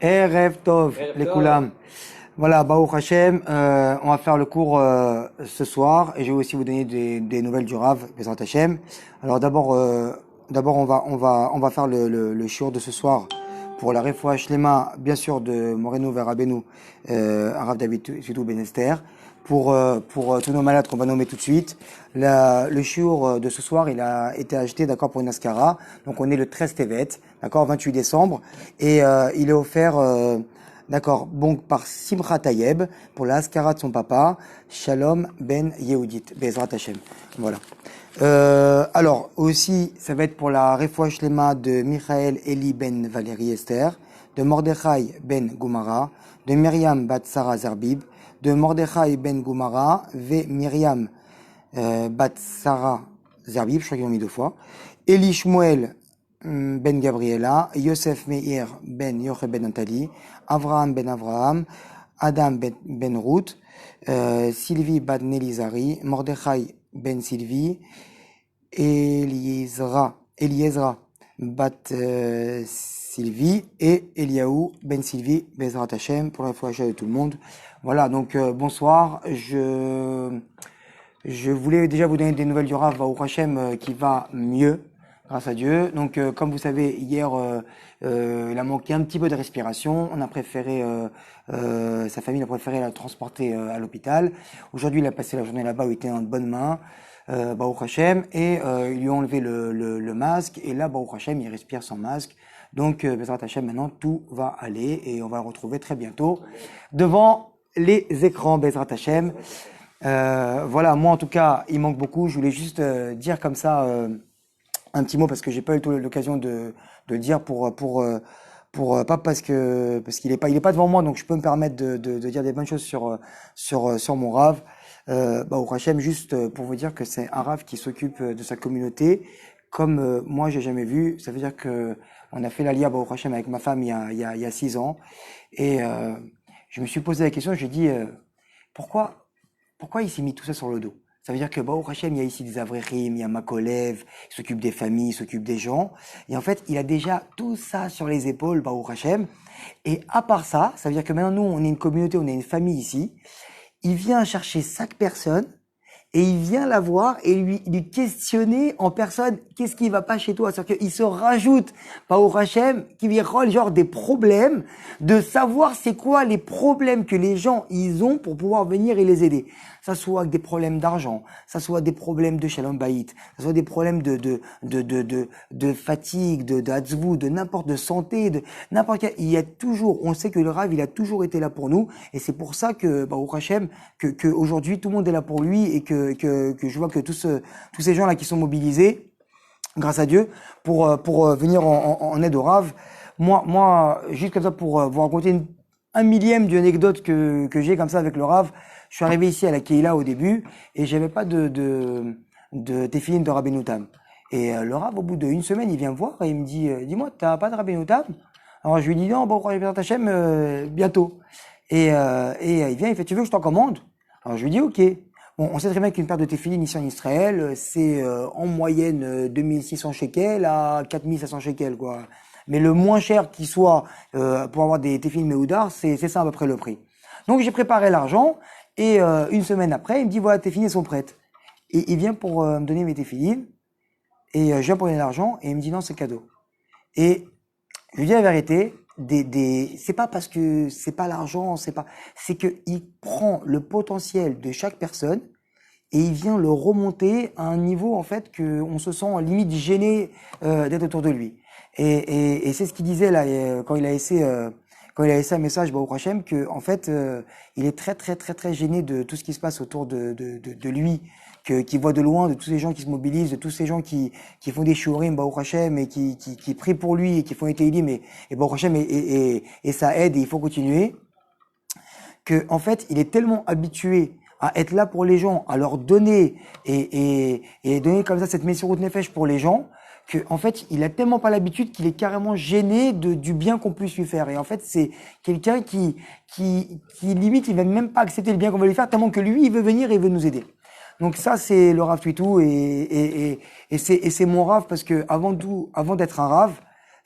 Erev Tov, Erev les Tov. Koulam. Voilà, Baruch Hashem, on va faire le cours ce soir et je vais aussi vous donner des nouvelles du Rav, Bezrat Hashem. Alors d'abord on va faire le shiur de ce soir pour la Refoua Shlema, bien sûr de Moreno vers Rabbeinu, Rav David Sutou Ben Esther, pour tous nos malades qu'on va nommer tout de suite. Le shiur de ce soir, il a été acheté, d'accord, pour une Askara. Donc on est le 13 Tevet, d'accord, 28 décembre, et il est offert. D'accord, donc par Simcha Tayeb, pour la Askara de son papa, Shalom Ben Yehudit, Bezrat Hashem. Voilà. Alors, aussi, ça va être pour la Refoua Shlema de Michael Eli Ben Valérie Esther, de Mordechai Ben Goumara, de Myriam Bat Sarah Zerbib, de Mordechai Ben Goumara, ve Myriam Bat Sarah Zerbib, je crois qu'ils l'ont mis 2 fois, Eli Shmuel Ben Gabriela, Yosef Meir Ben Yochel Ben Nathalie, Avraham Ben Avraham, Adam Ben Ruth, Sylvie Bat Nelizari, Mordechai Ben Sylvie, Eliezra Bat Sylvie et Eliaou Ben Sylvie, Bezrat Hashem, pour la fois de tout le monde. Voilà, donc bonsoir. Je voulais déjà vous donner des nouvelles du Rav Baruch Hashem qui va mieux, grâce à Dieu. Donc, comme vous savez, hier, il a manqué un petit peu de respiration. On a préféré, sa famille a préféré la transporter à l'hôpital. Aujourd'hui, il a passé la journée là-bas où il était en de bonnes mains, Baruch Hashem, et ils lui ont enlevé le masque. Et là, Baruch Hashem, il respire sans masque. Donc, Bezrat Hashem, maintenant, tout va aller et on va le retrouver très bientôt devant les écrans, Bezrat Hashem. Voilà, moi en tout cas, il manque beaucoup. Je voulais juste dire comme ça un petit mot parce que j'ai pas eu l'occasion de le dire pas parce qu'il est pas devant moi, donc je peux me permettre de dire des bonnes choses sur mon Rav. Au Hachem, juste pour vous dire que c'est un Rav qui s'occupe de sa communauté comme moi j'ai jamais vu. Ça veut dire que on a fait l'Aliyah Baruch Hashem avec ma femme il y a 6 ans et je me suis posé la question. J'ai dit pourquoi pourquoi il s'est mis tout ça sur le dos? Ça veut dire que Baruch Hashem, il y a ici des Avréchim, il y a Makolev, il s'occupe des familles, il s'occupe des gens. Et en fait, il a déjà tout ça sur les épaules, Baruch Hashem. Et à part ça, ça veut dire que maintenant, nous, on est une communauté, on est une famille ici. Il vient chercher chaque personne et il vient la voir et lui questionner en personne qu'est-ce qui va pas chez toi. C'est-à-dire qu'il se rajoute, Baruch Hashem, qui lui rôle genre des problèmes, de savoir c'est quoi les problèmes que les gens ils ont pour pouvoir venir et les aider. Ça soit des problèmes d'argent, ça soit des problèmes de shalom bayit, ça soit des problèmes de fatigue, de hatzvou, de n'importe, de santé, de n'importe quel. Il y a toujours, on sait que le Rav, il a toujours été là pour nous, et c'est pour ça que, Baruch Hashem, que aujourd'hui tout le monde est là pour lui, et que je vois que tous ces gens-là qui sont mobilisés, grâce à Dieu, pour venir en aide au Rav. Moi, juste comme ça pour vous raconter un millième d'une anecdote que j'ai comme ça avec le Rav. Je suis arrivé ici à la Keila au début et j'avais pas de téfiline de Rabbeinu Tam. Et le Rav, au bout d'une semaine, il vient me voir et il me dit dis-moi, t'as pas de Rabbeinu Tam? Alors je lui dis non, bon, Hachem, bientôt. Et il vient, il fait tu veux que je t'en commande? Alors je lui dis ok. Bon, on sait très bien qu'une paire de téfilines ici en Israël, c'est en moyenne 2600 shekels à 4500 shekels, quoi. Mais le moins cher qui soit pour avoir des téfilines Mehoudar, c'est ça à peu près le prix. Donc j'ai préparé l'argent et une semaine après, il me dit voilà, tes filines sont prêtes. Et il vient pour me donner mes téfilines et je viens pour donner l'argent et il me dit non, c'est cadeau. Et je lui dis la vérité, c'est pas parce que c'est pas l'argent, c'est que il prend le potentiel de chaque personne et il vient le remonter à un niveau en fait que on se sent limite gêné d'être autour de lui. Et c'est ce qu'il disait là quand il a laissé un message au Hachem que en fait il est très très très très gêné de tout ce qui se passe autour de lui, qui voit de loin, de tous ces gens qui se mobilisent, de tous ces gens qui font des shurim Baruch Hashem et qui prient pour lui et qui font des télim et Baruch Hashem et ça aide et il faut continuer. Que en fait il est tellement habitué à être là pour les gens, à leur donner et donner comme ça cette Messirut Nefesh pour les gens, que en fait il a tellement pas l'habitude qu'il est carrément gêné du bien qu'on puisse lui faire. Et en fait c'est quelqu'un qui limite il va même pas accepter le bien qu'on va lui faire tellement que lui il veut venir et il veut nous aider. Donc ça c'est le Rav Tuitou et c'est mon Rav parce que avant d'être un Rav,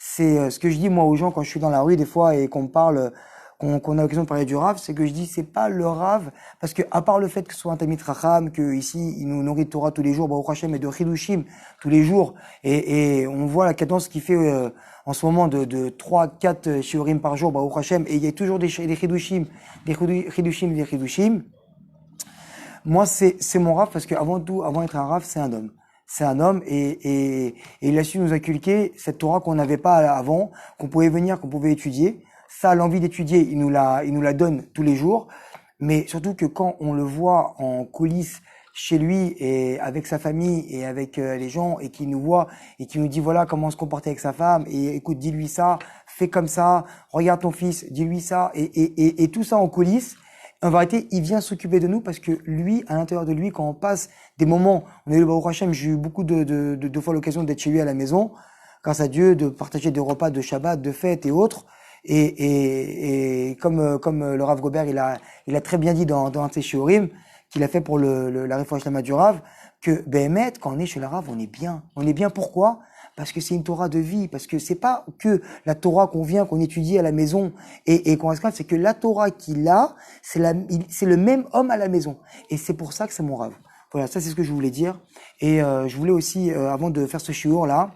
c'est ce que je dis moi aux gens quand je suis dans la rue des fois et qu'on me parle, qu'on a l'occasion de parler du Rav, c'est que je dis c'est pas le Rav, parce que à part le fait que ce soit un Talmid Racham, que ici il nous nourrit de Torah tous les jours, Baruch Hashem, et de Chidushim tous les jours, et on voit la cadence qu'il fait en ce moment de 3-4 shiurim par jour, Baruch Hashem, et il y a toujours des Chidushim, des Chidushim. Moi, c'est mon Rav parce que avant tout, avant d'être un Rav, c'est un homme. C'est un homme et il a su nous inculquer cette Torah qu'on n'avait pas avant, qu'on pouvait venir, qu'on pouvait étudier. Ça, l'envie d'étudier, il nous la donne tous les jours. Mais surtout que quand on le voit en coulisses chez lui et avec sa famille et avec les gens et qui nous voit et qui nous dit voilà comment se comporter avec sa femme et écoute, dis-lui ça, fais comme ça, regarde ton fils, dis-lui ça et tout ça en coulisses. En vérité, il vient s'occuper de nous parce que lui, à l'intérieur de lui, quand on passe des moments, on a eu le Baruch Hashem, j'ai eu beaucoup de fois l'occasion d'être chez lui à la maison, grâce à Dieu, de partager des repas de Shabbat, de fêtes et autres. Et comme le Rav Gobert, il a très bien dit dans un de ses shiurim, qu'il a fait pour la Refouach Shlema du Rav, que Behemet, quand on est chez le Rav, on est bien. On est bien pourquoi? Parce que c'est une Torah de vie, parce que c'est pas que la Torah qu'on étudie à la maison et qu'on reste, c'est que la Torah qu'il a, c'est le même homme à la maison. Et c'est pour ça que c'est mon Rav. Voilà, ça c'est ce que je voulais dire. Et je voulais aussi, avant de faire ce shiur là,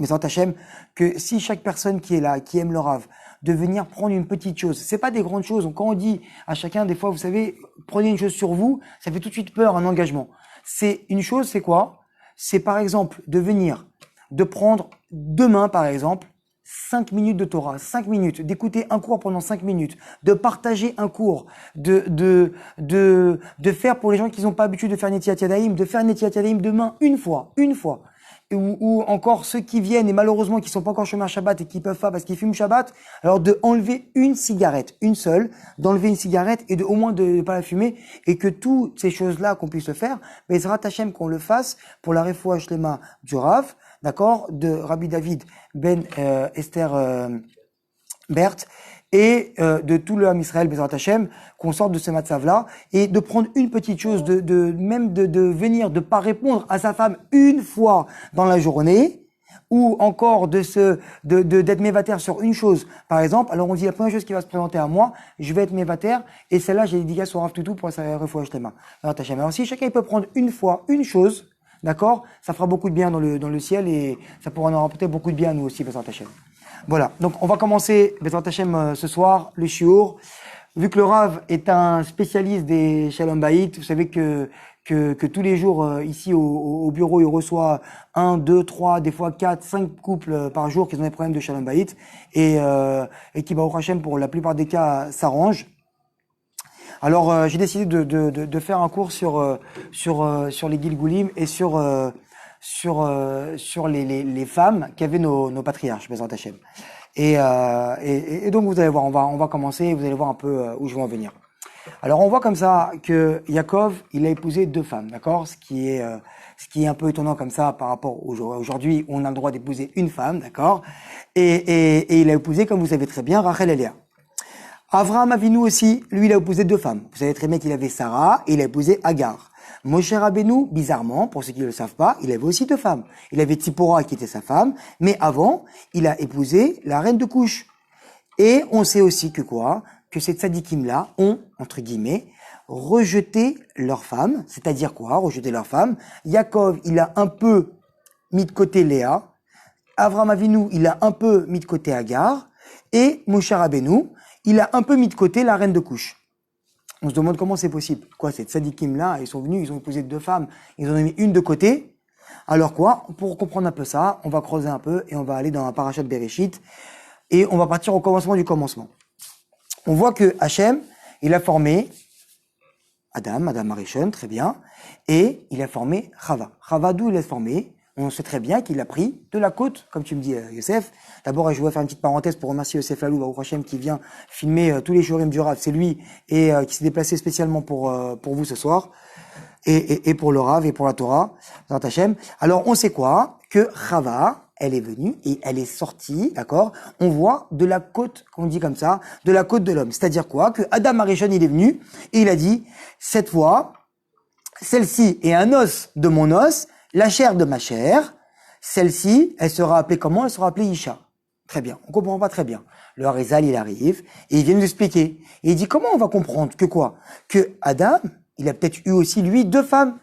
mais sans Hachem, que si chaque personne qui est là, qui aime le Rav, de venir prendre une petite chose, c'est pas des grandes choses. Donc, quand on dit à chacun, des fois, vous savez, prenez une chose sur vous, ça fait tout de suite peur, un engagement. C'est une chose, c'est quoi? C'est par exemple de venir, de prendre demain, par exemple, 5 minutes de Torah, 5 minutes, d'écouter un cours pendant 5 minutes, de partager un cours, de faire pour les gens qui n'ont pas l'habitude de faire Netilat Yadayim, de faire Netilat Yadayim demain une fois. Ou encore ceux qui viennent et malheureusement qui sont pas encore chômeurs Shabbat et qui peuvent pas parce qu'ils fument Shabbat, alors de enlever une cigarette, une seule, d'enlever une cigarette et de au moins de pas la fumer et que toutes ces choses-là qu'on puisse le faire, Bezrat Hashem qu'on le fasse pour la Refouach Shlema du Rav, d'accord, de Rabbi David Ben Esther Berthe et de tout le Ham Israël, Bezrat Hashem, qu'on sorte de ce matzav-là, et de prendre une petite chose, de venir, de pas répondre à sa femme une fois dans la journée, ou encore d'être mévater sur une chose. Par exemple, alors on dit la première chose qui va se présenter à moi, je vais être mévater, et celle-là, j'ai dédié sur Rav Toutou pour sa Refouach Shlema. Bezrat Hashem. Alors si chacun il peut prendre une fois, une chose, d'accord, ça fera beaucoup de bien dans le ciel, et ça pourra nous rapporter beaucoup de bien à nous aussi, Bezrat Hashem. Voilà, donc on va commencer Bezrat Hashem ce soir, le shiur. Vu que le Rav est un spécialiste des Shalom Bayit, vous savez que tous les jours ici au bureau, il reçoit 1, 2, 3, des fois 4, 5 couples par jour qui ont des problèmes de Shalom Bayit et qui, Baruch Hashem, pour la plupart des cas, s'arrangent. Alors j'ai décidé de faire un cours sur les Gilgulim et sur les femmes qu'avaient nos patriarches, Bezrat Hashem. Et donc vous allez voir, on va commencer, vous allez voir un peu où je vais en venir. Alors on voit comme ça que Yaakov, il a épousé 2 femmes, d'accord? Ce qui est un peu étonnant comme ça par rapport aujourd'hui, on a le droit d'épouser une femme, d'accord? Et il a épousé, comme vous savez très bien, Rachel et Léa. Avraham Avinu aussi, lui, il a épousé 2 femmes. Vous savez très bien qu'il avait Sarah et il a épousé Agar. Moshe Rabbeinu, bizarrement, pour ceux qui ne le savent pas, il avait aussi 2 femmes. Il avait Tzipora qui était sa femme, mais avant, il a épousé la reine de Couche. Et on sait aussi que quoi? Que ces tzadikim-là ont, entre guillemets, rejeté leur femme. C'est-à-dire quoi? Rejeté leur femme. Yaakov, il a un peu mis de côté Léa. Avraham Avinu, il a un peu mis de côté Agar. Et Moshe Rabbeinu, il a un peu mis de côté la reine de Couche. On se demande comment c'est possible. Quoi, ces tzadikim-là, ils sont venus, ils ont épousé 2 femmes, ils en ont mis une de côté. Alors quoi, pour comprendre un peu ça, on va creuser un peu et on va aller dans la parashat Bereshit et on va partir au commencement du commencement. On voit que Hachem, il a formé Adam Arishon, très bien, et il a formé Chava. Chava, d'où il a formé? On sait très bien qu'il a pris de la côte, comme tu me dis, Youssef. D'abord, je voudrais faire une petite parenthèse pour remercier Youssef Lalou, Baruch Hashem, qui vient filmer tous les shurim du Rav. C'est lui et qui s'est déplacé spécialement pour vous ce soir et pour le Rav et pour la Torah, Bezrat Hashem. Alors, on sait quoi? Que Chava, elle est venue et elle est sortie, d'accord? On voit de la côte, qu'on dit comme ça, de la côte de l'homme. C'est-à-dire quoi? Que Adam Arishon, il est venu et il a dit, cette fois, celle-ci est un os de mon os, la chair de ma chair, celle-ci, elle sera appelée comment? Elle sera appelée Isha. Très bien. On comprend pas très bien. Le Harizal, il arrive et il vient nous expliquer. Et il dit comment on va comprendre que quoi? Que Adam, il a peut-être eu aussi, lui, deux femmes.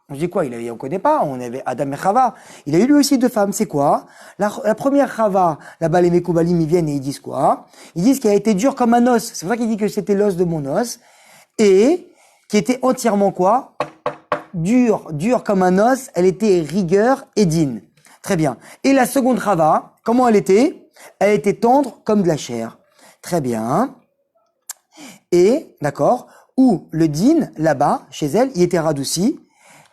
On dit quoi? On connaît pas. On avait Adam et Chava. Il a eu lui aussi deux femmes. C'est quoi? La première Chava, là-bas, les Mekoubalim, ils viennent et ils disent quoi? Ils disent qu'elle a été dure comme un os. C'est pour ça qu'il dit que c'était l'os de mon os. Et qui était entièrement quoi? Dure comme un os. Elle était rigueur et digne. Très bien. Et la seconde Chava, comment elle était? Elle était tendre comme de la chair. Très bien. Et, d'accord, où le din, là-bas, chez elle, il était radouci.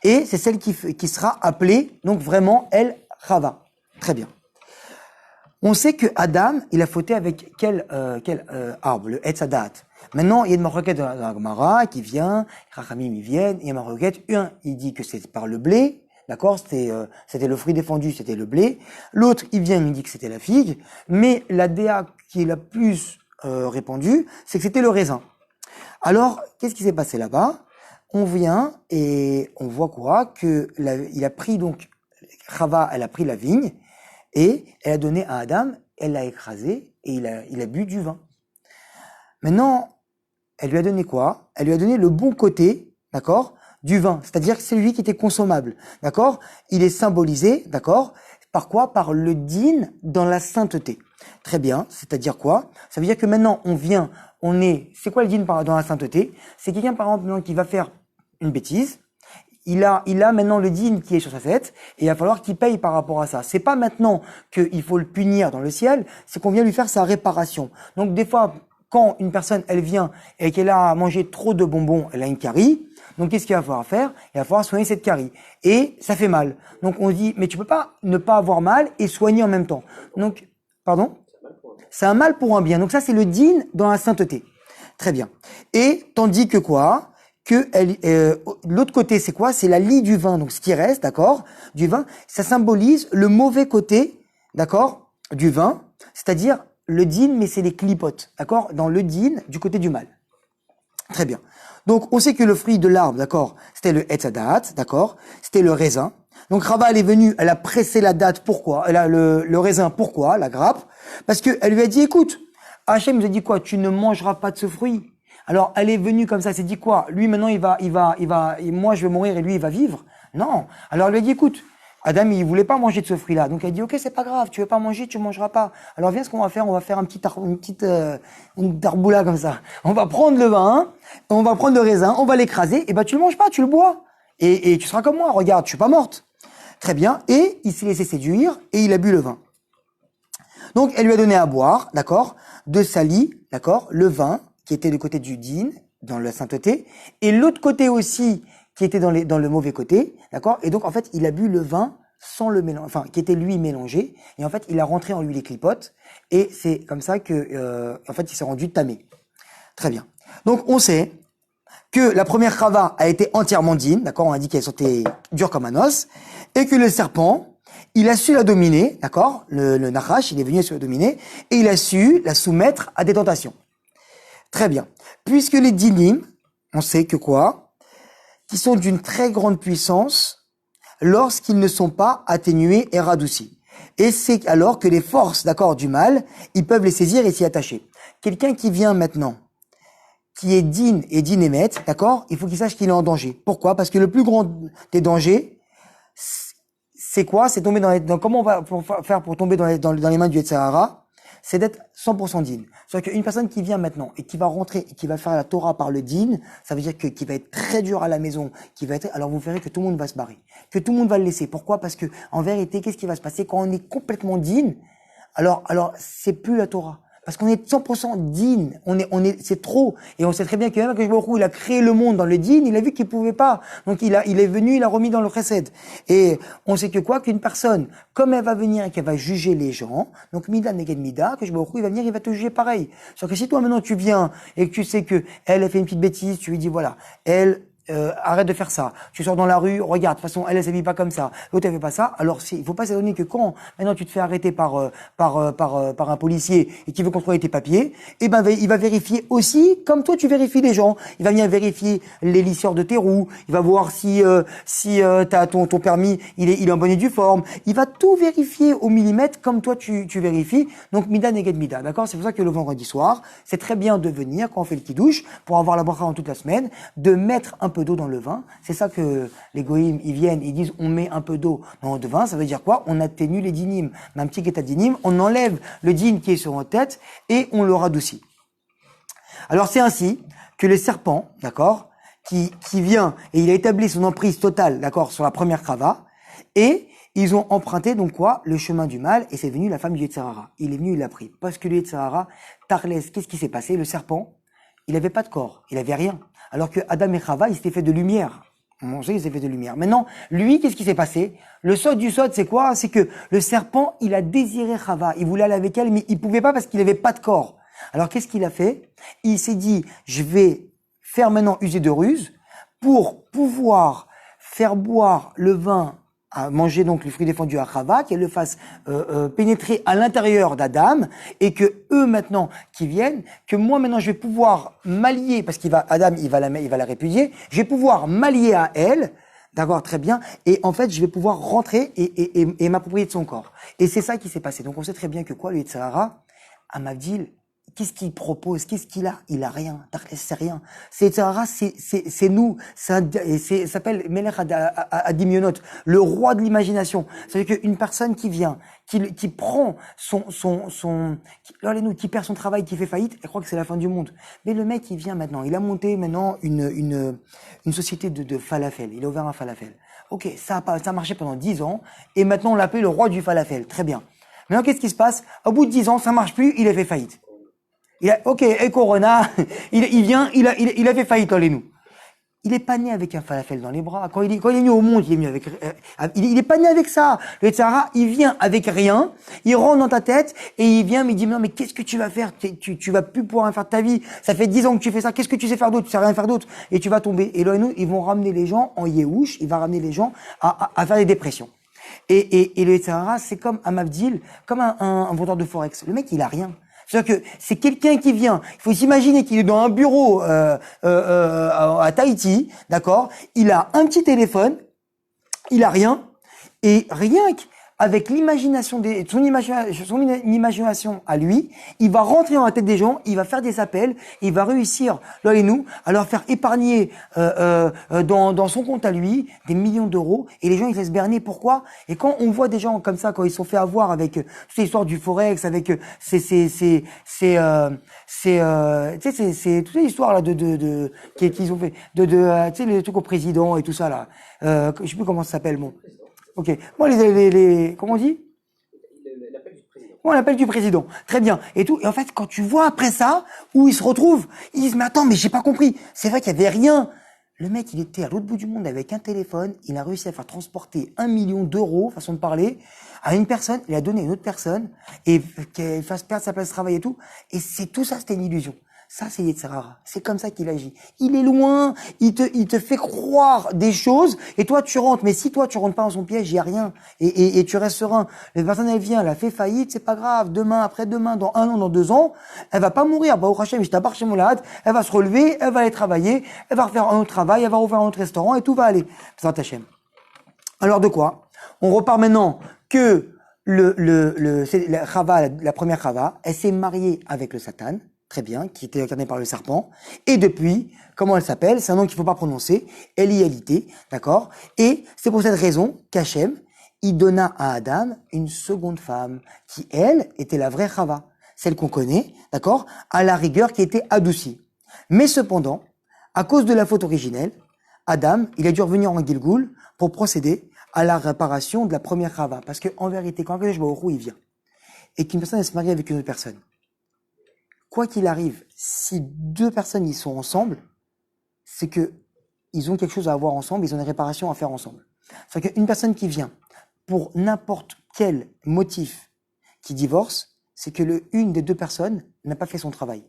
Et c'est celle qui sera appelée, donc vraiment, elle, Chava. Très bien. On sait que Adam, il a fauté avec quel arbre? Le Etz Hadat. Maintenant, il y a une marquette dans la Gemara qui vient, Rachamim, ils viennent, il y a une marquette. Un, il dit que c'est par le blé. D'accord, c'était le fruit défendu, c'était le blé. L'autre, il vient, il dit que c'était la figue. Mais la DA qui est la plus répandue, c'est que c'était le raisin. Alors, qu'est-ce qui s'est passé là-bas? On vient et on voit quoi? Que il a pris donc Chava, elle a pris la vigne et elle a donné à Adam, elle l'a écrasé et il a bu du vin. Maintenant, elle lui a donné quoi? Elle lui a donné le bon côté, d'accord, du vin, c'est-à-dire que c'est lui qui était consommable, d'accord? Il est symbolisé, d'accord? Par quoi? Par le din dans la sainteté. Très bien, c'est-à-dire quoi? Ça veut dire que maintenant c'est quoi le din dans la sainteté? C'est quelqu'un par exemple qui va faire une bêtise. Il a maintenant le din qui est sur sa tête et il va falloir qu'il paye par rapport à ça. C'est pas maintenant qu'il faut le punir dans le ciel, c'est qu'on vient lui faire sa réparation. Donc des fois, quand une personne, elle vient et qu'elle a mangé trop de bonbons, elle a une carie. Donc, qu'est-ce qu'il va falloir faire? Il va falloir soigner cette carie. Et ça fait mal. Donc, on dit, mais tu peux pas ne pas avoir mal et soigner en même temps. Donc, pardon? C'est un mal pour un bien. Donc, ça, c'est le din dans la sainteté. Très bien. Et tandis que quoi? L'autre côté, c'est quoi? C'est la lie du vin. Donc, ce qui reste, d'accord? Du vin, ça symbolise le mauvais côté, d'accord? Du vin. C'est-à-dire, le din, mais c'est les clipotes, d'accord? Dans le din, du côté du mal. Très bien. Donc, on sait que le fruit de l'arbre, d'accord, c'était le Etz Hadat, d'accord? C'était le raisin. Donc, Rava, elle est venue, elle a pressé la date, pourquoi? Elle a le raisin, pourquoi? La grappe. Parce qu'elle lui a dit, écoute, Hachem nous a dit quoi? Tu ne mangeras pas de ce fruit. Alors, elle est venue comme ça, elle s'est dit quoi? Lui, maintenant, moi, je vais mourir et lui, il va vivre. Non. Alors, elle lui a dit, écoute, Adam, il voulait pas manger de ce fruit-là. Donc, elle dit, ok, c'est pas grave, tu veux pas manger, tu mangeras pas. Alors, viens, ce qu'on va faire, on va faire une tarboula comme ça. On va prendre le vin, on va prendre le raisin, on va l'écraser, et ben, tu le manges pas, tu le bois. Et tu seras comme moi, regarde, je suis pas morte. Très bien. Et il s'est laissé séduire, et il a bu le vin. Donc, elle lui a donné à boire, d'accord, de sali, d'accord, le vin, qui était du côté du din, dans la sainteté, et l'autre côté aussi, qui était dans le mauvais côté, d'accord? Et donc, en fait, il a bu le vin sans le mélange, enfin, qui était lui mélangé, et en fait, il a rentré en lui les clipotes, et c'est comme ça que, en fait, il s'est rendu tamé. Très bien. Donc, on sait que la première Chava a été entièrement din, d'accord? On a dit qu'elle était dure comme un os, et que le serpent, il a su la dominer, d'accord? Le Nachash, il est venu se la dominer, et il a su la soumettre à des tentations. Très bien. Puisque les dinim, on sait que quoi? Qui sont d'une très grande puissance lorsqu'ils ne sont pas atténués et radoucis. Et c'est alors que les forces, d'accord, du mal, ils peuvent les saisir et s'y attacher. Quelqu'un qui vient maintenant, qui est din et din émet, d'accord, il faut qu'il sache qu'il est en danger. Pourquoi? Parce que le plus grand des dangers, c'est quoi? C'est tomber comment on va faire pour tomber dans les mains du Yetzirah? C'est d'être 100% din. C'est-à-dire qu'une personne qui vient maintenant et qui va rentrer et qui va faire la Torah par le din, ça veut dire qu'il va être très dur à la maison, alors vous verrez que tout le monde va se barrer, que tout le monde va le laisser. Pourquoi? Parce que, en vérité, qu'est-ce qui va se passer quand on est complètement din? Alors, c'est plus la Torah. Parce qu'on est 100% din. C'est trop. Et on sait très bien que même quand il a créé le monde dans le din, il a vu qu'il pouvait pas. Donc, il est venu, il a remis dans le chesed. Et on sait que quoi? Qu'une personne, comme elle va venir et qu'elle va juger les gens, donc mida neged mida, que il va venir, il va te juger pareil. Sauf que si toi, maintenant, tu viens et que tu sais que elle a fait une petite bêtise, tu lui dis, voilà, elle, arrête de faire ça. Tu sors dans la rue, regarde, de toute façon, elle s'habille pas comme ça. L'autre, elle fait pas ça. Alors, il faut pas s'étonner que quand, maintenant, tu te fais arrêter par un policier et qui veut contrôler tes papiers, eh ben, il va vérifier aussi, comme toi, tu vérifies les gens. Il va venir vérifier les lisseurs de tes roues. Il va voir si t'as ton permis, il est en bonne et due forme. Il va tout vérifier au millimètre, comme toi, tu vérifies. Donc, mida neged mida. D'accord? C'est pour ça que le vendredi soir, c'est très bien de venir, quand on fait le kidouche, pour avoir la bracha en toute la semaine, de mettre un peu d'eau dans le vin. C'est ça que les goïms, ils viennent, ils disent, on met un peu d'eau dans le vin. Ça veut dire quoi? On atténue les dynimes. Un petit état dynim, on enlève le dîne qui est sur notre tête et on le radoucit. Alors, c'est ainsi que le serpent, d'accord, qui vient et il a établi son emprise totale, d'accord, sur la première krava, et ils ont emprunté donc quoi? Le chemin du mal, et c'est devenu la femme du Yetzer Hara. Il est venu, il l'a pris. Parce que le Yetzer Hara, Tarles, qu'est-ce qui s'est passé? Le serpent, il avait pas de corps, il avait rien. Alors que Adam et Chava, ils s'étaient fait de lumière. On sait qu'ils s'étaient fait de lumière. Maintenant, lui, qu'est-ce qui s'est passé? Le sod du sod, c'est quoi? C'est que le serpent, il a désiré Chava. Il voulait aller avec elle, mais il pouvait pas parce qu'il avait pas de corps. Alors, qu'est-ce qu'il a fait? Il s'est dit, je vais faire maintenant user de ruse pour pouvoir faire boire le vin à manger donc le fruit défendu à Chava, qu'elle le fasse pénétrer à l'intérieur d'Adam, et que eux maintenant qui viennent, que moi maintenant je vais pouvoir m'allier, parce Adam il va la répudier, je vais pouvoir m'allier à elle, d'accord, très bien, et en fait je vais pouvoir rentrer et m'approprier de son corps. Et c'est ça qui s'est passé. Donc on sait très bien que quoi, le Yetzer Hara, à Mavdil, qu'est-ce qu'il propose? Qu'est-ce qu'il a? Il a rien. C'est rien. C'est nous. Ça s'appelle Melech Adimionot, le roi de l'imagination. C'est-à-dire qu'une personne qui vient, qui prend qui perd son travail, qui fait faillite, elle croit que c'est la fin du monde. Mais le mec, il vient maintenant. Il a monté maintenant une société de falafel. Il a ouvert un falafel. Ok, ça a marché pendant 10 ans. Et maintenant, on l'appelle le roi du falafel. Très bien. Maintenant, qu'est-ce qui se passe? Au bout de 10 ans, ça marche plus, il a fait faillite. Ok, et Corona, il a fait faillite, nous. Il est pas né avec un falafel dans les bras. Quand il est venu au monde, il est venu avec, il est pas né avec ça. Le Yetzer Hara, il vient avec rien, il rentre dans ta tête, et il vient, mais il dit, non, mais qu'est-ce que tu vas faire? Tu vas plus pouvoir rien faire de ta vie. Ça fait 10 ans que tu fais ça. Qu'est-ce que tu sais faire d'autre? Tu sais rien faire d'autre. Et tu vas tomber. Et là, nous, ils vont ramener les gens en Yehush, il va ramener les gens à faire des dépressions. Et le Yetzer Hara, c'est comme un Mavdil, comme un vendeur de Forex. Le mec, il a rien. C'est-à-dire que c'est quelqu'un qui vient. Il faut s'imaginer qu'il est dans un bureau à Tahiti, d'accord? Il a un petit téléphone, il a rien, et rien qu'avec l'imagination son imagination à lui, il va rentrer dans la tête des gens, il va faire des appels, il va réussir là et nous à leur faire épargner dans son compte à lui des millions d'euros, et les gens ils se laissent berner. Pourquoi? Et quand on voit des gens comme ça, quand ils se sont fait avoir avec toute l'histoire du forex, avec c'est toute l'histoire là qu'ils ont fait tu sais les trucs au président et tout ça là, je sais plus comment ça s'appelle, bon. Ok. Moi, comment on dit? Ouais, l'appel du président. Très bien. Et tout. Et en fait, quand tu vois après ça, où ils se retrouvent, ils disent, mais attends, mais j'ai pas compris. C'est vrai qu'il y avait rien. Le mec, il était à l'autre bout du monde avec un téléphone. Il a réussi à faire transporter 1 million d'euros, façon de parler, à une personne. Il a donné à une autre personne et qu'elle fasse perdre sa place de travail et tout. Et c'est tout ça, c'était une illusion. Ça, c'est Yetzer Hara. C'est comme ça qu'il agit. Il est loin, il te fait croire des choses, et toi, tu rentres. Mais si toi, tu rentres pas dans son piège, il y a rien. Et tu restes serein. La personne, elle vient, elle a fait faillite, c'est pas grave. Demain, après-demain, dans 1 an, dans 2 ans, elle va pas mourir. Bah, au Hachem, je t'apparte chez Moulad, elle va se relever, elle va aller travailler, elle va refaire un autre travail, elle va ouvrir un autre restaurant, et tout va aller. C'est Hachem. Alors, de quoi? On repart maintenant que la Chava, la première Chava, elle s'est mariée avec le Satan. Très bien, qui était incarné par le serpent. Et depuis, comment elle s'appelle? C'est un nom qu'il ne faut pas prononcer. Elialité, d'accord? Et c'est pour cette raison qu'Hachem, il donna à Adam une seconde femme, qui, elle, était la vraie Chava. Celle qu'on connaît, d'accord? À la rigueur, qui était adoucie. Mais cependant, à cause de la faute originelle, Adam, il a dû revenir en Gilgoul pour procéder à la réparation de la première Chava. Parce qu'en vérité, quand Akadosh Baruch Hu, il vient, et qu'une personne, elle se marie avec une autre personne, quoi qu'il arrive, si 2 personnes y sont ensemble, c'est que ils ont quelque chose à avoir ensemble, ils ont une réparation à faire ensemble. C'est-à-dire qu'une personne qui vient pour n'importe quel motif qui divorce, c'est que une des 2 personnes n'a pas fait son travail.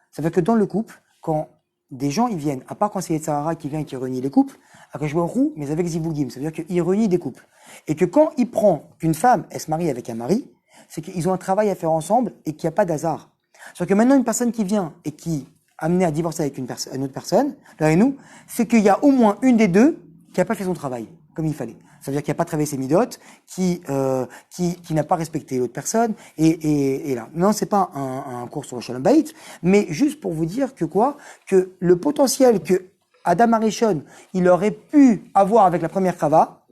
Ça veut dire que dans le couple, quand des gens, ils viennent, à part quand c'est Sahara qui vient et qui renie les couples, Akadosh Baruch Hu, mais avec Zivugim, ça veut dire qu'il renie des couples. Et que quand il prend qu'une femme, elle se marie avec un mari, c'est qu'ils ont un travail à faire ensemble et qu'il n'y a pas d'hasard. C'est-à-dire que maintenant, une personne qui vient et qui amenée à divorcer avec une autre personne, là et nous, c'est qu'il y a au moins une des deux qui n'a pas fait son travail comme il fallait. Ça veut dire qu'il n'a pas travaillé ses midotes, qui n'a pas respecté l'autre personne, et là. Non, c'est pas un cours sur le Shalom Bayit, mais juste pour vous dire que quoi? Que le potentiel que Adam Arishon, il aurait pu avoir avec la première Chava,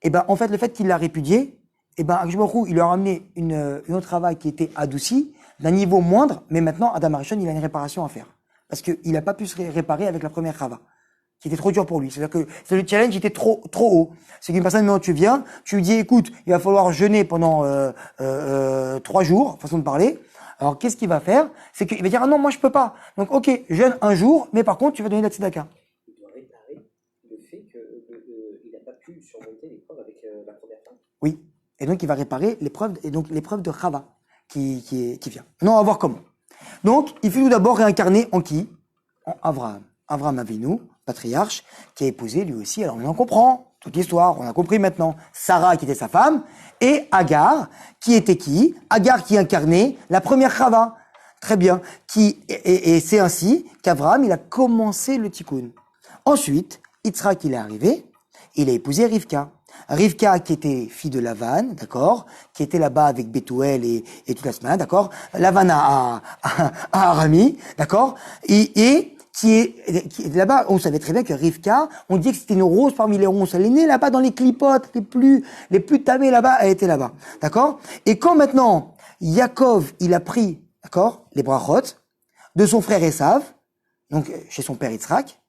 et ben, en fait, le fait qu'il l'a répudié, et ben, Akadosh Baruch Hu, il lui a ramené une autre Chava qui était adoucie, d'un niveau moindre, mais maintenant, Adam Arishon, il a une réparation à faire. Parce qu'il n'a pas pu se réparer avec la première Chava, qui était trop dur pour lui. C'est-à-dire que le challenge était trop haut. C'est qu'une personne, maintenant, tu viens, tu lui dis, écoute, il va falloir jeûner pendant 3 jours, façon de parler. Alors, qu'est-ce qu'il va faire? C'est qu'il va dire, ah non, moi, je peux pas. Donc, ok, jeûne un jour, mais par contre, tu vas donner la tzedaka. Il doit réparer le fait qu'il n'a pas pu surmonter l'épreuve avec la première femme. Oui. Et donc, il va réparer l'épreuve, et donc l'épreuve de Chava qui vient. Non, on va voir comment. Donc, il faut tout d'abord réincarner en qui? En Abraham. Abraham Avinu, patriarche, qui a épousé lui aussi. Alors, on en comprend toute l'histoire, on a compris maintenant. Sarah, qui était sa femme, et Agar, qui était qui? Agar qui incarnait la première Chava. Très bien. Et c'est ainsi qu'Abraham, il a commencé le tikkun. Ensuite, Yitzhak, il est arrivé, il a épousé Rivka. Rivka, qui était fille de Lavan, d'accord, qui était là-bas avec Bethuel et toute la semaine, d'accord, Lavan à Arami, d'accord, et qui est là-bas, on savait très bien que Rivka, on dit que c'était une rose parmi les ronces, elle est née là-bas dans les clipotes, les plus tamées là-bas, elle était là-bas, d'accord, et quand maintenant, Yaakov, il a pris, d'accord, les brachot, de son frère Esav, donc chez son père Yitzhak,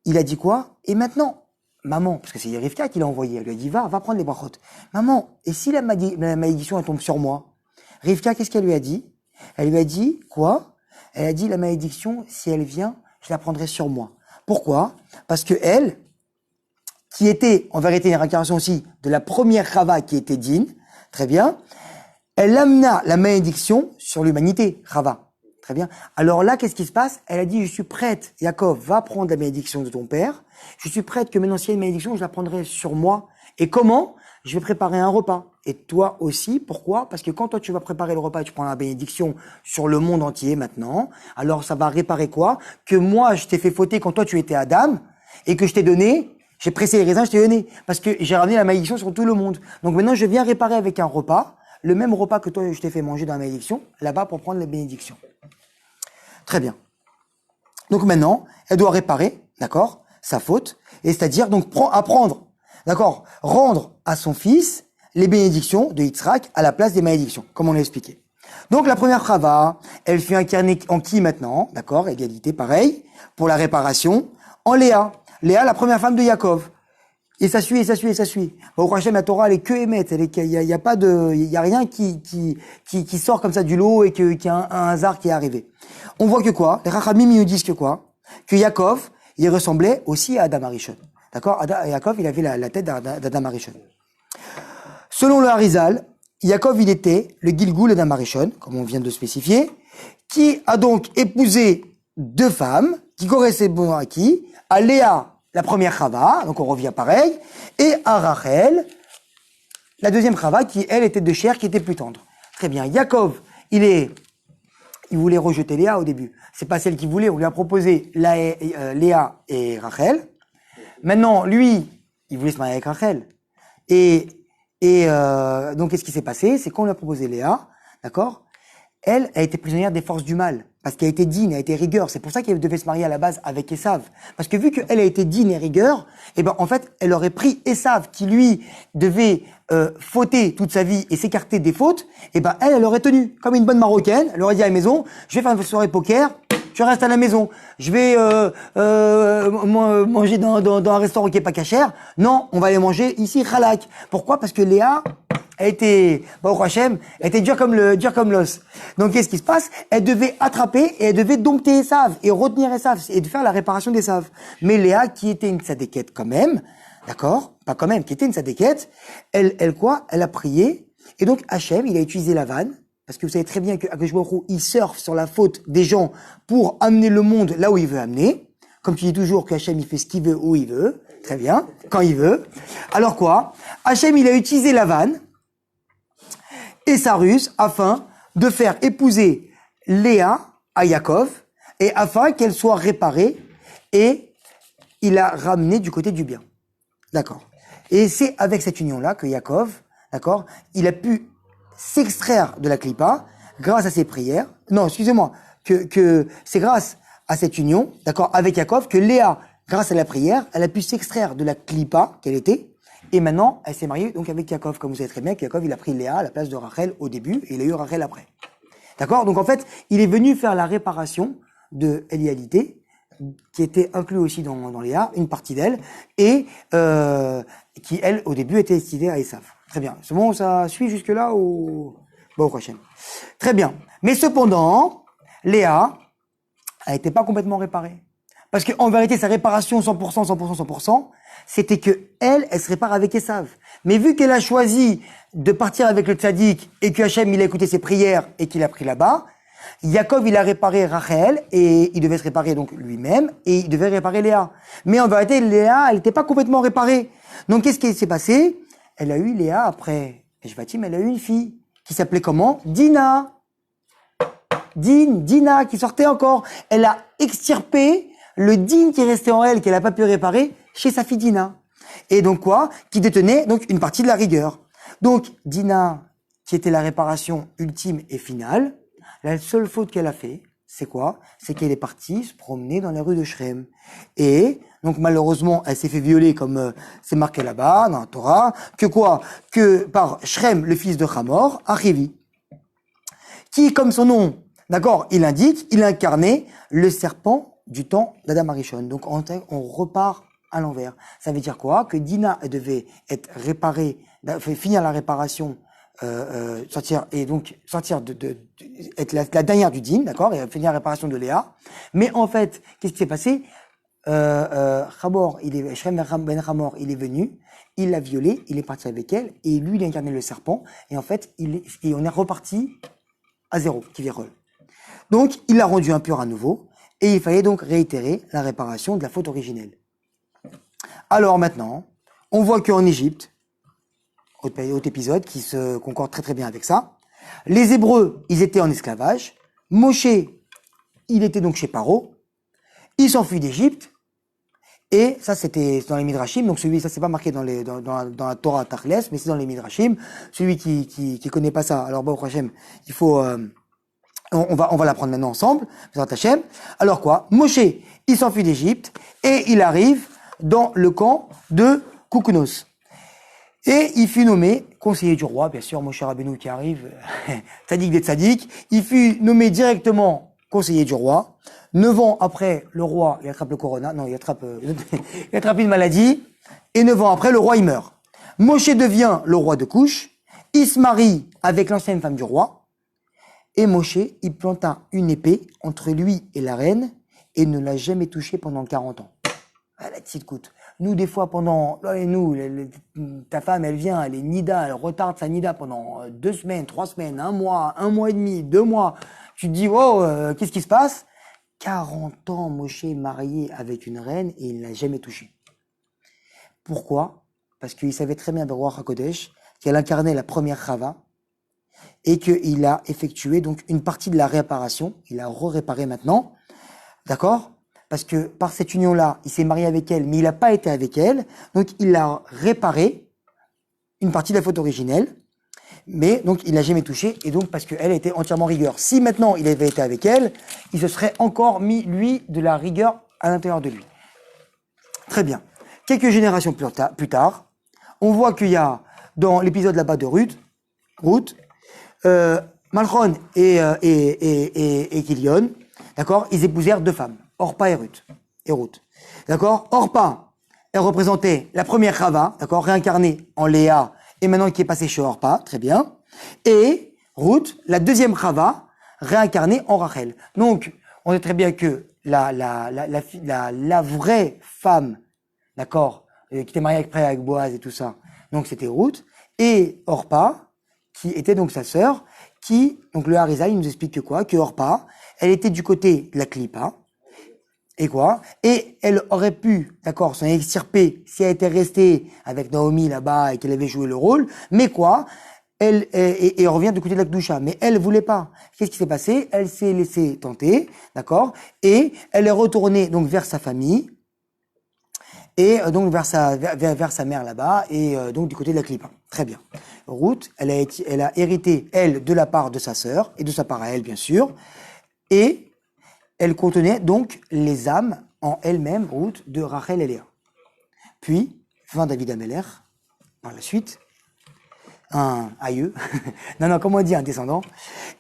il a dit quoi? Et maintenant, maman, parce que c'est Rivka qui l'a envoyé, elle lui a dit, va prendre les brachot. Maman, et si la malédiction elle tombe sur moi? Rivka, qu'est-ce qu'elle lui a dit? Elle lui a dit, quoi? Elle a dit, la malédiction, si elle vient, je la prendrai sur moi. Pourquoi? Parce que elle, qui était, en vérité, une réincarnation aussi de la première Chava qui était Din, très bien, elle amena la malédiction sur l'humanité, Chava. Très bien. Alors là, qu'est-ce qui se passe? Elle a dit, je suis prête, Yaakov, va prendre la malédiction de ton père. Je suis prête que maintenant, s'il y a une malédiction, je la prendrai sur moi. Et comment? Je vais préparer un repas. Et toi aussi, pourquoi? Parce que quand toi, tu vas préparer le repas et tu prends la bénédiction sur le monde entier maintenant, alors ça va réparer quoi? Que moi, je t'ai fait fauter quand toi, tu étais Adam, et que je t'ai donné, j'ai pressé les raisins, je t'ai donné. Parce que j'ai ramené la malédiction sur tout le monde. Donc maintenant, je viens réparer avec un repas, le même repas que toi, je t'ai fait manger dans la malédiction, là-bas pour prendre les bénédictions. Très bien. Donc maintenant, elle doit réparer, d'accord, sa faute, et c'est-à-dire donc apprendre, d'accord, rendre à son fils les bénédictions de Yitzhak à la place des malédictions, comme on l'a expliqué. Donc la première Chava, elle fait incarner en qui maintenant, d'accord, égalité, pareil, pour la réparation, en Léa. Léa, la première femme de Yaakov. Et ça suit, et ça suit, et ça suit. Au Hachem, la Torah, elle est que émette. Il y a pas de, il y a rien qui sort comme ça du lot et qu'il y a un hasard qui est arrivé. On voit que quoi? Les Rachamim, ils nous disent que quoi? Que Yaakov, il ressemblait aussi à Adam Arishon. D'accord? Yaakov, il avait la tête d'Adam Arishon. Selon le Harizal, Yaakov, il était le Gilgoul d'Adam Arishon, comme on vient de spécifier, qui a donc épousé 2 femmes, qui correspondaient à qui? À Léa, la première Chava, donc on revient pareil, et à Rachel, la deuxième Chava, qui, elle, était de chair, qui était plus tendre. Très bien. Yaakov, il voulait rejeter Léa au début. C'est pas celle qu'il voulait, on lui a proposé Léa et Rachel. Maintenant, lui, il voulait se marier avec Rachel. Et donc, qu'est-ce qui s'est passé? C'est qu'on lui a proposé Léa, d'accord? Elle a été prisonnière des forces du mal, parce qu'elle a été digne, elle a été rigueur. C'est pour ça qu'elle devait se marier à la base avec Esav. Parce que vu qu'elle a été digne et rigueur, eh ben, en fait, elle aurait pris Esav, qui lui devait fauter toute sa vie et s'écarter des fautes, eh ben, elle aurait tenu. Comme une bonne Marocaine, elle aurait dit à la maison, je vais faire une soirée poker, je reste à la maison. Je vais manger dans un restaurant qui est pas cachère. Non, on va aller manger ici, Khalak. Pourquoi? Parce que Léa, elle était, au Hachem, elle était dure comme l'os. Donc, qu'est-ce qui se passe? Elle devait attraper et elle devait dompter Esav et retenir Esav et de faire la réparation d'Esav. Mais Léa, qui était une tzadékette quand même, d'accord? Pas quand même, qui était une tzadékette, elle quoi? Elle a prié. Et donc, Hachem, il a utilisé la vanne parce que vous savez très bien que Akadosh Baruch Hu, il surfe sur la faute des gens pour amener le monde là où il veut amener. Comme tu dis toujours que Hachem, il fait ce qu'il veut, où il veut. Très bien, quand il veut. Alors quoi? Hachem, il a utilisé Lavan et sa ruse afin de faire épouser Léa à Yaakov et afin qu'elle soit réparée, et il a ramené du côté du bien. D'accord. Et c'est avec cette union-là que Yaakov, d'accord, il a pu s'extraire de la clipa grâce à ses prières. Non, excusez-moi, que c'est grâce à cette union, d'accord, avec Yaakov, que Léa, grâce à la prière, elle a pu s'extraire de la clipa qu'elle était, et maintenant, elle s'est mariée donc avec Yaakov, comme vous savez très bien, que Yaakov, il a pris Léa à la place de Rachel au début, et il a eu Rachel après. D'accord? Donc en fait, il est venu faire la réparation de Elialité, qui était inclus aussi dans Léa, une partie d'elle, et qui, elle, au début, était destinée à Esav. Très bien. C'est bon, ça suit jusque-là ou... Bon, au prochain. Très bien. Mais cependant, Léa, elle n'était pas complètement réparée. Parce qu'en vérité, sa réparation 100%, c'était que elle se répare avec Esav. Mais vu qu'elle a choisi de partir avec le tzaddik et que Hachem, il a écouté ses prières et qu'il a pris là-bas, Yaakov, il a réparé Rachel et il devait se réparer donc lui-même et il devait réparer Léa. Mais en vérité, Léa, elle n'était pas complètement réparée. Donc, qu'est-ce qui s'est passé? Elle a eu Léa après Shvatim, elle a eu une fille qui s'appelait comment? Dina, qui sortait encore. Elle a extirpé le din qui restait en elle, qu'elle n'a pas pu réparer, chez sa fille Dina. Et donc quoi? Qui détenait donc une partie de la rigueur. Donc Dina, qui était la réparation ultime et finale, la seule faute qu'elle a fait, c'est quoi? C'est qu'elle est partie se promener dans les rues de Shrem. Et donc malheureusement, elle s'est fait violer, comme c'est marqué là-bas dans la Torah, que quoi? Que par Shrem, le fils de Hamor, Achivi, qui, comme son nom, d'accord, il indique, il incarnait le serpent du temps d'Adam Arishon. Donc on repart à l'envers. Ça veut dire quoi? Que Dina, elle devait être réparée, finir la réparation, sortir être la dernière du din, d'accord, et finir la réparation de Léa. Mais en fait, qu'est-ce qui s'est passé? Shrem ben Hamor, il est venu, il l'a violée, il est parti avec elle, et lui, il a incarné le serpent, et en fait, et on est reparti à zéro, qui virole. Donc, il l'a rendu impur à nouveau, et il fallait donc réitérer la réparation de la faute originelle. Alors maintenant, on voit qu'en Égypte, autre épisode qui se concorde très très bien avec ça, les Hébreux, ils étaient en esclavage, Moshe, il était donc chez Paro, il s'enfuit d'Égypte, et ça c'était dans les Midrashim, donc ça c'est pas marqué dans la Torah Tachles, mais c'est dans les Midrashim, celui qui connaît pas ça, alors Baruch Hashem, il faut... on va l'apprendre maintenant ensemble. Alors quoi? Moshe, il s'enfuit d'Égypte et il arrive dans le camp de Koukounos. Et il fut nommé conseiller du roi, bien sûr, Moshe Rabbeinu qui arrive, tzaddik des tzaddik, il fut nommé directement conseiller du roi. 9 ans après, le roi, il attrape le corona, non, il attrape une maladie, et 9 ans après, le roi, il meurt. Moshe devient le roi de Couche, il se marie avec l'ancienne femme du roi, et Moshe, il planta une épée entre lui et la reine et ne l'a jamais touchée pendant 40 ans. Ah, la petite coûte. Nous, des fois, ta femme, elle vient, elle est nida, elle retarde sa nida pendant 2 semaines, 3 semaines, 1 mois, 1 mois et demi, 2 mois. Tu te dis, wow, qu'est-ce qui se passe? 40 ans, Moshe est marié avec une reine et il ne l'a jamais touchée. Pourquoi? Parce qu'il savait très bien, Beruach HaKodesh, qu'elle incarnait la première Chava, et qu'il a effectué donc une partie de la réparation, il a réparé maintenant, d'accord? Parce que par cette union-là, il s'est marié avec elle, mais il n'a pas été avec elle, donc il a réparé une partie de la faute originelle, mais donc il l'a jamais touchée, et donc parce qu'elle était entièrement rigueur. Si maintenant il avait été avec elle, il se serait encore mis, lui, de la rigueur à l'intérieur de lui. Très bien. Quelques générations plus tard, on voit qu'il y a, dans l'épisode là-bas de Ruth, Malchon et Kilion, d'accord, ils épousèrent 2 femmes, Orpa et Ruth. D'accord, Orpa, elle représentait la première Chava, d'accord, réincarnée en Léa, et maintenant qui est passée chez Orpa, très bien, et Ruth, la deuxième Chava, réincarnée en Rachel. Donc, on sait très bien que la vraie femme, d'accord, qui était mariée avec Boaz et tout ça, donc c'était Ruth, et Orpa, qui était donc sa sœur, donc le Harizal, il nous explique que quoi? Que Orpa, elle était du côté de la Klippa, et quoi? Et elle aurait pu, d'accord, s'en extirper si elle était restée avec Naomi là-bas et qu'elle avait joué le rôle, mais quoi? Et revient du côté de la Kdusha, mais elle voulait pas. Qu'est-ce qui s'est passé? Elle s'est laissée tenter, d'accord? Et elle est retournée donc vers sa famille, et donc vers sa mère là-bas, et donc du côté de la Klippa. Très bien. Ruth, elle a hérité, elle, de la part de sa sœur, et de sa part à elle, bien sûr, et elle contenait donc les âmes en elle-même, Ruth, de Rachel et Léa. Puis, vint David Améler, par la suite, un aïeux, non, comment on dit, un descendant,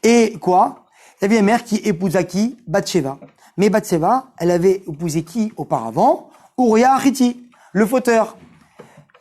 et quoi? Il y avait une mère qui épousa qui? Bathsheba. Mais Bathsheba, elle avait épousé qui auparavant? Uriah Achiti, le fauteur.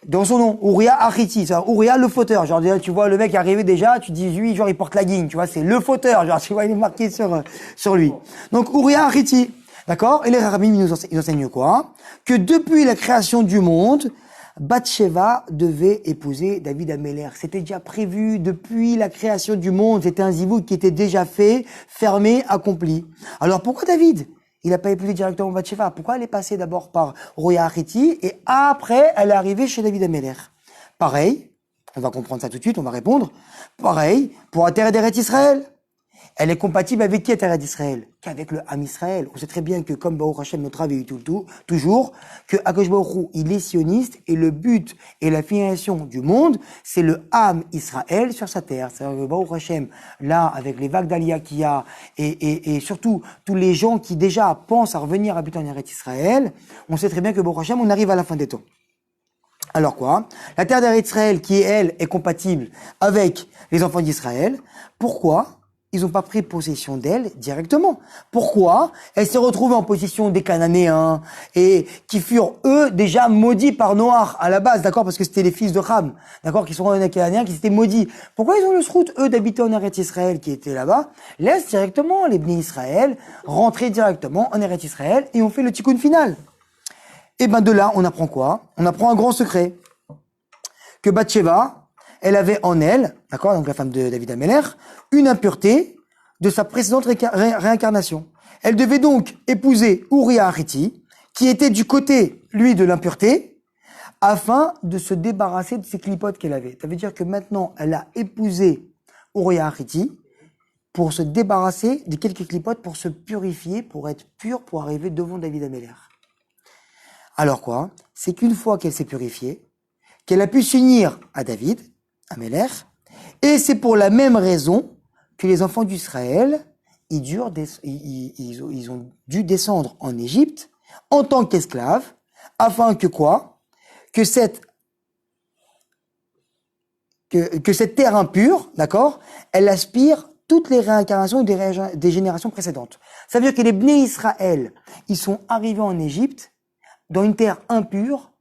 Dans son nom, Uriah Achiti, c'est Uriah le fauteur. Genre, tu vois, le mec arrivé déjà, tu dis, lui, genre, il porte la guigne, tu vois, c'est le fauteur, genre, tu vois, il est marqué sur lui. Donc, Uriah Achiti, d'accord? Et les rabbins, ils enseignent quoi? Que depuis la création du monde, Bathsheba devait épouser David Améler. C'était déjà prévu depuis la création du monde. C'était un zivouk qui était déjà fait, fermé, accompli. Alors, pourquoi David? Il n'a pas épousé directement Bathsheba. Pourquoi elle est passée d'abord par Uriah Achiti et après elle est arrivée chez David Améler? Pareil, on va comprendre ça tout de suite, on va répondre. Pareil pour la terre d'Eretz Israël. Elle est compatible avec qui la terre d'Israël? Qu'avec le Ham Israël. On sait très bien que comme Baruch Hashem notre avait eu toujours, que Akadosh Baruch Hu, il est sioniste et le but et la finalisation du monde, c'est le Ham Israël sur sa terre. C'est-à-dire que Baruch Hashem, là, avec les vagues d'Aliyah qu'il y a et surtout tous les gens qui déjà pensent à revenir habiter en Eretz Israël, on sait très bien que Baruch Hashem, on arrive à la fin des temps. Alors quoi? La terre d'Eretz Israël qui, elle, est compatible avec les enfants d'Israël, pourquoi ils n'ont pas pris possession d'elle directement? Pourquoi elle s'est retrouvée en possession des Cananéens et qui furent, eux, déjà maudits par Noach à la base, d'accord? Parce que c'était les fils de Ham, d'accord? Qui sont des Cananéens, qui s'étaient maudits. Pourquoi ils ont le srout, eux, d'habiter en Eretz Israël qui était là-bas? Laisse directement les Bnei Israël rentrer directement en Eretz Israël et on fait le tikkun final. Et ben de là, on apprend quoi? On apprend un grand secret. Que Bathsheba, elle avait en elle, d'accord, donc la femme de David Améler, une impureté de sa précédente réincarnation. Elle devait donc épouser Uriah Achiti, qui était du côté, lui, de l'impureté, afin de se débarrasser de ses clipotes qu'elle avait. Ça veut dire que maintenant, elle a épousé Uriah Achiti pour se débarrasser de quelques clipotes, pour se purifier, pour être pure, pour arriver devant David Améler. Alors quoi? C'est qu'une fois qu'elle s'est purifiée, qu'elle a pu s'unir à David, Améler, et c'est pour la même raison que les enfants d'Israël, ils ont dû descendre en Égypte en tant qu'esclaves, afin que quoi? Que cette terre impure, d'accord, elle aspire toutes les réincarnations des générations précédentes. Ça veut dire que les Bnei Israël, ils sont arrivés en Égypte dans une terre impure,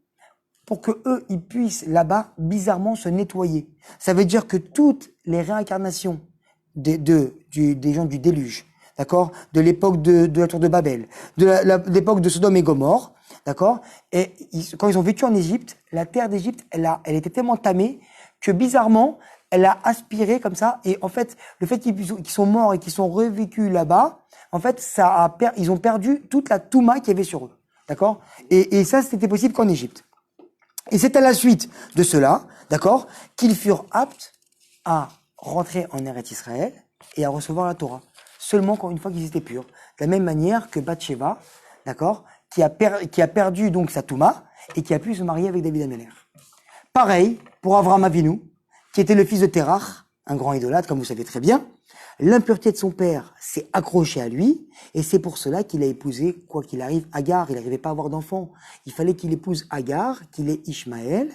pour que eux, ils puissent là-bas bizarrement se nettoyer. Ça veut dire que toutes les réincarnations des gens du déluge, d'accord, de l'époque de la tour de Babel, de l'époque de Sodome et Gomorre, d'accord, et quand ils ont vécu en Égypte, la terre d'Égypte, elle était tellement tamée que bizarrement, elle a aspiré comme ça, et en fait, le fait qu'ils sont morts et qu'ils sont revécus là-bas, en fait, ils ont perdu toute la touma qu'il y avait sur eux, d'accord, et ça, c'était possible qu'en Égypte. Et c'est à la suite de cela, d'accord, qu'ils furent aptes à rentrer en Eretz Israël et à recevoir la Torah. Seulement une fois qu'ils étaient purs. De la même manière que Bathsheba, d'accord, qui a perdu donc sa Touma et qui a pu se marier avec David Améler. Pareil pour Avraham Avinu, qui était le fils de Terach, un grand idolâtre, comme vous savez très bien. L'impureté de son père s'est accrochée à lui, et c'est pour cela qu'il a épousé, quoi qu'il arrive, Agar. Il n'arrivait pas à avoir d'enfant. Il fallait qu'il épouse Agar, qu'il ait Ishmaël,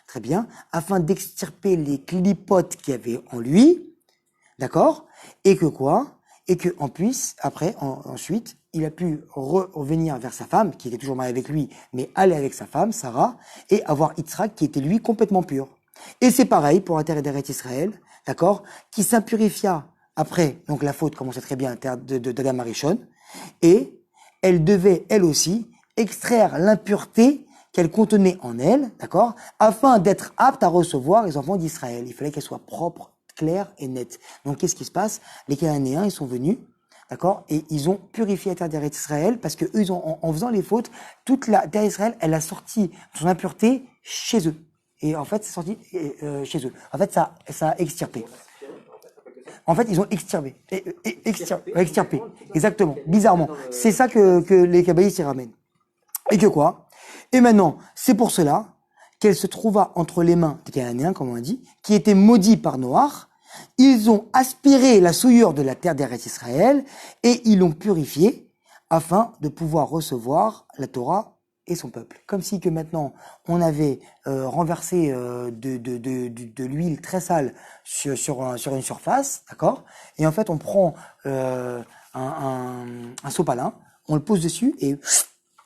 très bien, afin d'extirper les clipotes qu'il y avait en lui, d'accord? Et que quoi? Et que ensuite, il a pu revenir vers sa femme, qui était toujours mariée avec lui, mais aller avec sa femme, Sarah, et avoir Yitzhak, qui était lui complètement pur. Et c'est pareil pour la terre d'Eretz Israël, d'accord? Qui s'impurifia après, donc la faute, comme on sait très bien, d'Adam Arishon, et elle devait, elle aussi, extraire l'impureté qu'elle contenait en elle, d'accord, afin d'être apte à recevoir les enfants d'Israël. Il fallait qu'elle soit propre, clair et net. Donc, qu'est-ce qui se passe? Les Cananéens, ils sont venus, d'accord, et ils ont purifié la terre d'Israël parce que eux, ils ont, en faisant les fautes, toute la terre d'Israël, elle a sorti son impureté chez eux. Et en fait, c'est sorti chez eux. En fait, ça a extirpé. En fait, ils ont extirpé. Extirpé. Exactement. Bizarrement. C'est ça que les kabbalistes y ramènent. Et que quoi? Et maintenant, c'est pour cela qu'elle se trouva entre les mains des Cananéens, comme on a dit, qui étaient maudits par Noach. Ils ont aspiré la souillure de la terre d'Eretz Israël et ils l'ont purifiée afin de pouvoir recevoir la Torah et son peuple. Comme si que maintenant on avait renversé de l'huile très sale sur une surface, d'accord? Et en fait on prend un sopalin, on le pose dessus et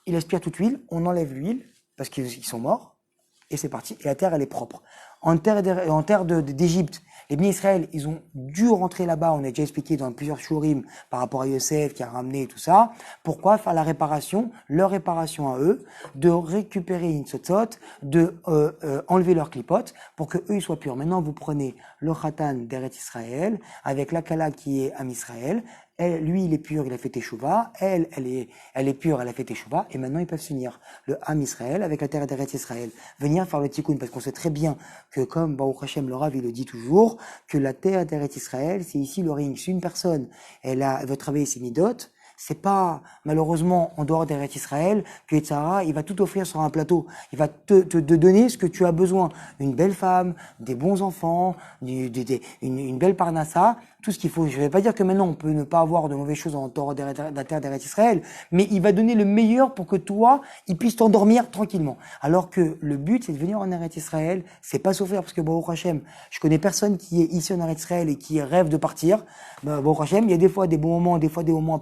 il aspire toute l'huile, on enlève l'huile parce qu'ils sont morts et c'est parti. Et la terre elle est propre. En terre d'Égypte, les bénis Israël, ils ont dû rentrer là-bas, on a déjà expliqué dans plusieurs shurim par rapport à Yosef qui a ramené tout ça. Pourquoi? Faire la réparation, leur réparation à eux, de récupérer une tzotzot, de enlever leur clipote pour que eux ils soient purs. Maintenant, vous prenez le khatan d'Eretz Israël avec la kala qui est Am Israël. Lui, il est pur, il a fait Teshuvah. Elle est pure, elle a fait Teshuvah. Et maintenant, ils peuvent s'unir. Le Ham Israël avec la terre d'Eretz Israël. Venir faire le tikkun, parce qu'on sait très bien que, comme Baruch Hashem, le Rav, il le dit toujours, que la terre d'Eretz Israël, c'est ici le ring. Si une personne, elle veut travailler ses midot, c'est pas, malheureusement, en dehors d'Eretz Israël, que Yetzirah, il va tout offrir sur un plateau. Il va te donner ce que tu as besoin. Une belle femme, des bons enfants, une belle parnassa, tout ce qu'il faut. Je vais pas dire que maintenant on peut ne pas avoir de mauvaises choses en dehors de la terre d'Eretz Israël, mais il va donner le meilleur pour que toi, il puisse t'endormir tranquillement. Alors que le but, c'est de venir en Eretz Israël, c'est pas souffrir, parce que Baruch Hashem, je connais personne qui est ici en Eretz Israël et qui rêve de partir. Baruch Hashem, il y a des fois des bons moments, des fois des moments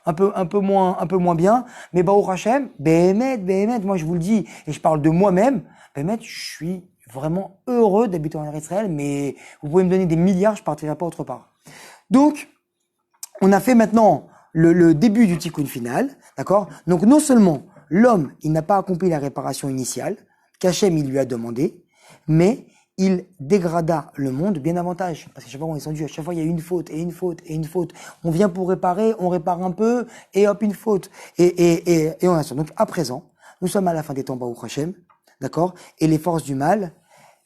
un peu moins bien, mais Baruch Hashem, Béhémet, moi je vous le dis, et je parle de moi-même, Béhémet, je suis vraiment heureux d'habiter en Eretz Israël, mais vous pouvez me donner des milliards, je partirai pas autre part. Donc, on a fait maintenant le début du tikkun final, d'accord? Donc, non seulement l'homme, il n'a pas accompli la réparation initiale, qu'Hachem, il lui a demandé, mais il dégrada le monde bien davantage. Parce que chaque fois, on est descendu, à chaque fois, il y a une faute, et une faute, et une faute. On vient pour réparer, on répare un peu, et hop, une faute. Et on a ça. Donc, à présent, nous sommes à la fin des temps, Baruch Hashem, d'accord? Et les forces du mal,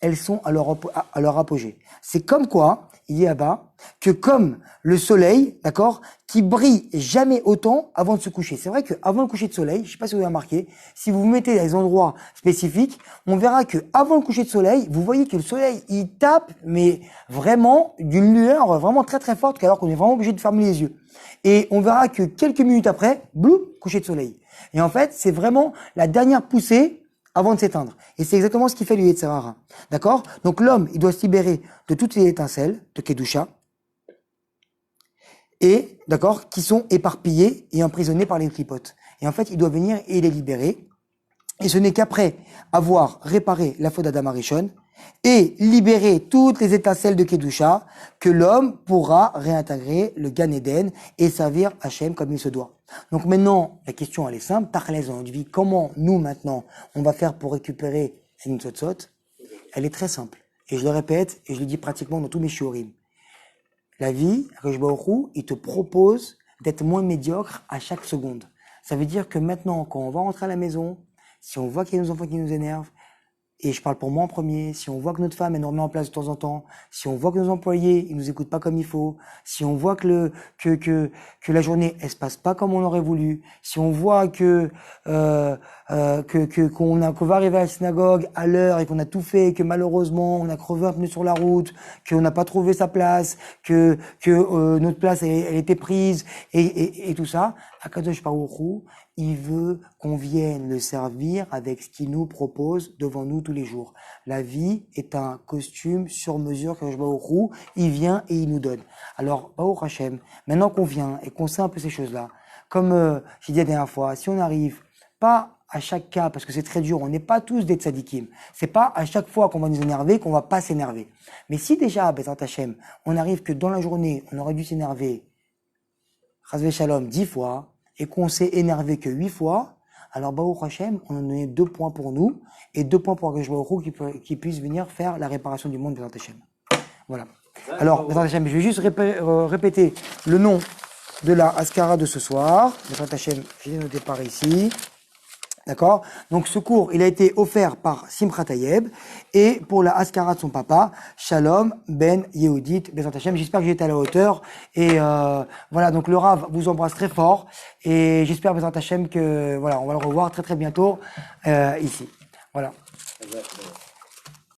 elles sont à leur apogée. C'est comme quoi, il y a là-bas, que comme le soleil, d'accord, qui brille jamais autant avant de se coucher. C'est vrai qu'avant le coucher de soleil, je sais pas si vous avez remarqué, si vous vous mettez dans des endroits spécifiques, on verra que avant le coucher de soleil, vous voyez que le soleil, il tape, mais vraiment, d'une lueur vraiment très très forte, alors qu'on est vraiment obligé de fermer les yeux. Et on verra que quelques minutes après, bloum, coucher de soleil. Et en fait, c'est vraiment la dernière poussée avant de s'éteindre. Et c'est exactement ce qu'il fait le Yetzirah. D'accord? Donc l'homme, il doit se libérer de toutes les étincelles de Kedusha, et, d'accord, qui sont éparpillées et emprisonnées par les clipotes. Et en fait, il doit venir et les libérer. Et ce n'est qu'après avoir réparé la faute d'Adam Arishon et libéré toutes les étincelles de Kedusha que l'homme pourra réintégrer le Gan Eden et servir Hachem comme il se doit. Donc maintenant, la question elle est simple, Tachlez dans notre vie, comment nous maintenant on va faire pour récupérer ces Nitzotzot? Elle est très simple. Et je le répète, et je le dis pratiquement dans tous mes shiurim. La vie, Akadosh Baruch Hu, il te propose d'être moins médiocre à chaque seconde. Ça veut dire que maintenant, quand on va rentrer à la maison, si on voit qu'il y a nos enfants qui nous énervent, et je parle pour moi en premier, si on voit que notre femme elle nous remet en place de temps en temps, si on voit que nos employés ils nous écoutent pas comme il faut, si on voit que la journée elle se passe pas comme on aurait voulu, si on voit qu'on va arriver à la synagogue à l'heure et qu'on a tout fait, et que malheureusement on a crevé un pneu sur la route, qu'on n'a pas trouvé sa place, que notre place elle était prise et tout ça, Akadosh Baruch Hu, il veut qu'on vienne le servir avec ce qu'il nous propose devant nous tous les jours. La vie est un costume sur mesure que Baruch Hu, il vient et il nous donne. Alors, Baruch Hashem, maintenant qu'on vient et qu'on sait un peu ces choses-là, comme j'ai dit la dernière fois, si on arrive pas à chaque cas, parce que c'est très dur, on n'est pas tous des tzadikim. C'est pas à chaque fois qu'on va nous énerver qu'on va pas s'énerver. Mais si déjà, Bezrat Hashem, on arrive que dans la journée, on aurait dû s'énerver, Chazve Shalom, 10 fois, et qu'on s'est énervé que 8 fois, alors Baruch Hashem, on a donné 2 points pour nous, et 2 points pour Akadosh Baruch Hu qui puisse venir faire la réparation du monde de Hashem. Voilà. Alors, Bezrat Hashem, je vais juste répéter le nom de la Haskara de ce soir. Bezrat Hashem, je l'ai noté par ici. D'accord? Donc, ce cours, il a été offert par Simchat Tayeb et pour la Haskara de son papa, Shalom Ben Yehudit Bezrat Hashem. J'espère que j'ai été à la hauteur et voilà, donc le Rav vous embrasse très fort et j'espère Bezrat Hashem que voilà, on va le revoir très très bientôt ici. Voilà.